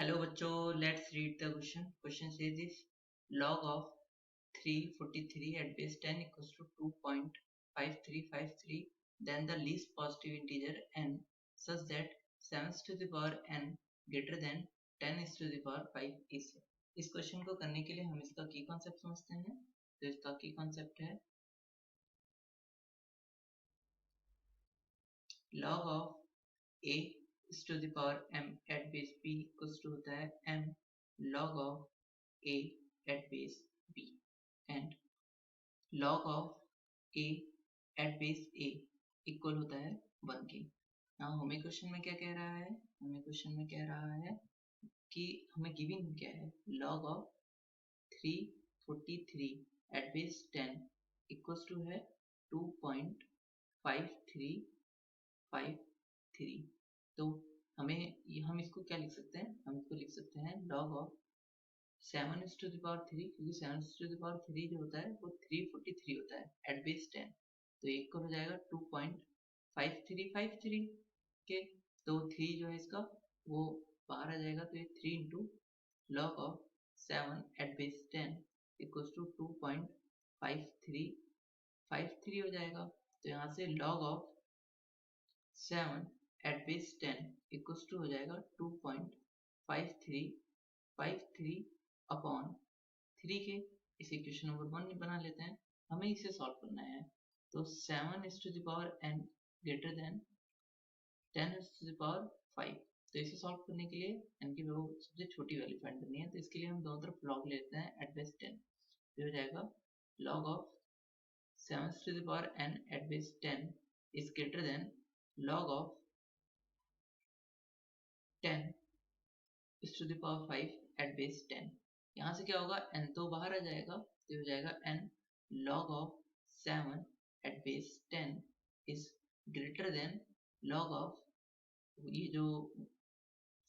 Hello बच्चों, let's read the question. Question says this: log of 343 at base 10 equals to 2.5353. Then the least positive integer n such that 7 to the power n greater than 10 to the power 5 is. इस question को करने के लिए हम इसका की concept समझते हैं। तो इसका की कॉन्सेप्ट है log of a is to the power m at base b equals to होता है m log of a at base b and log of a at base a equal होता है 1 के। नाउ हमें क्वेश्चन में क्या कह रहा है? हमें क्वेश्चन में कह रहा है कि हमें गिवन क्या है, log of 343 at base 10 equals to है 2.5353। तो हम इसको क्या लिख सकते हैं? हम इसको लिख सकते हैं log of 7 to the power 3, क्योंकि 7 to the power 3 जो होता है वो 343 होता है at base 10। तो एक हो जाएगा 2.5353 के, तो 3 जो है इसका वो बाहर आ जाएगा, तो ये 3 into log of 7 at base 10 equals to 2.5353 हो जाएगा। तो यहाँ से log of 7 at base 10 equals to हो जाएगा 2.5353 अपॉन 3 के। इसे इक्वेशन नंबर 1 बना लेते हैं। हमें इसे सॉल्व करना है। तो 7 is to the power n greater than 10 is to the power 5। तो इसे सॉल्व करने के लिए n की वैल्यू सबसे छोटी वैल्यू फाइंड करनी है। तो इसके लिए हम दोनों तरफ log लेते हैं at base 10। तो हो जाएगा log of 7 to the power n at base 10 is greater than log of 10 is to the power 5 at base 10। यहाँ से क्या होगा, n तो बाहर आ जाएगा, तो हो जाएगा n log of 7 at base 10 is greater than log of, ये जो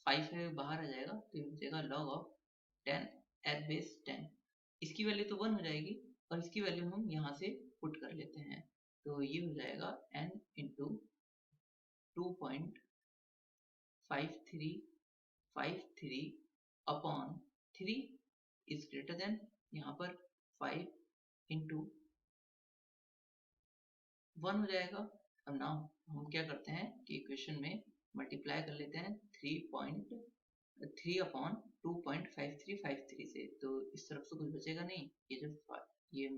5 है बाहर आ जाएगा, तो हो जाएगा log of 10 at base 10। इसकी वैल्यू तो 1 हो जाएगी और इसकी वैल्यू हम यहाँ से पुट कर लेते हैं। तो ये हो जाएगा n into 2.5353 upon 3 is greater than, यहाँ पर 5 इंटू 1 हो जाएगा। अब नाउ हम क्या करते हैं कि इक्वेशन में मल्टीप्लाई कर लेते हैं 3 अपॉन 2.5353 से। तो इस तरफ से कुछ बचेगा नहीं, ये जो ये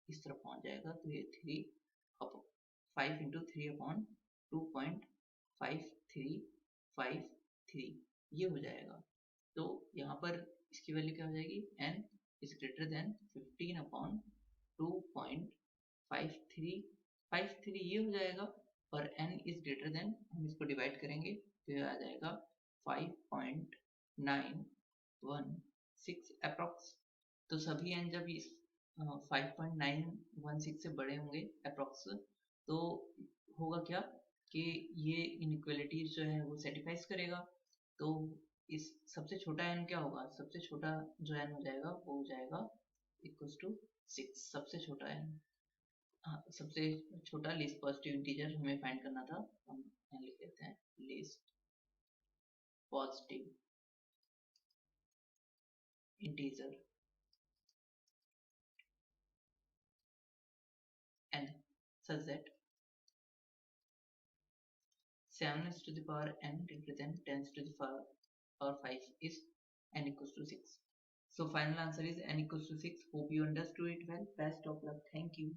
इस तरफ पहुंच जाएगा, तो ये 5 इंटू 3 अपॉन 2.5353 ये हो जाएगा। तो यहाँ पर इसकी वैल्यू क्या हो जाएगी, n is greater than 15 upon 2.5353 ये हो जाएगा, और n इज ग्रेटर देन, हम इसको डिवाइड करेंगे तो ये आ जाएगा 5.916 अप्रॉक्स। तो सभी n जब इस 5.916 से बड़े होंगे अप्रॉक्स, तो होगा क्या कि ये इनइक्वालिटीज जो है वो सेटिस्फाइज करेगा। तो इस सबसे छोटा n क्या होगा, सबसे छोटा जो n हो जाएगा वो हो जाएगा इक्वल्स टू 6। सबसे छोटा n, सबसे छोटा लीस्ट पॉजिटिव इंटीजर हमें फाइंड करना था, हम यहाँ लिख लेते हैं least positive integer n such that 7 is to the power n greater than 10 to the power 5 is n equals to 6. So final answer is n equals to 6. Hope you understood it well. Best of luck. Thank you.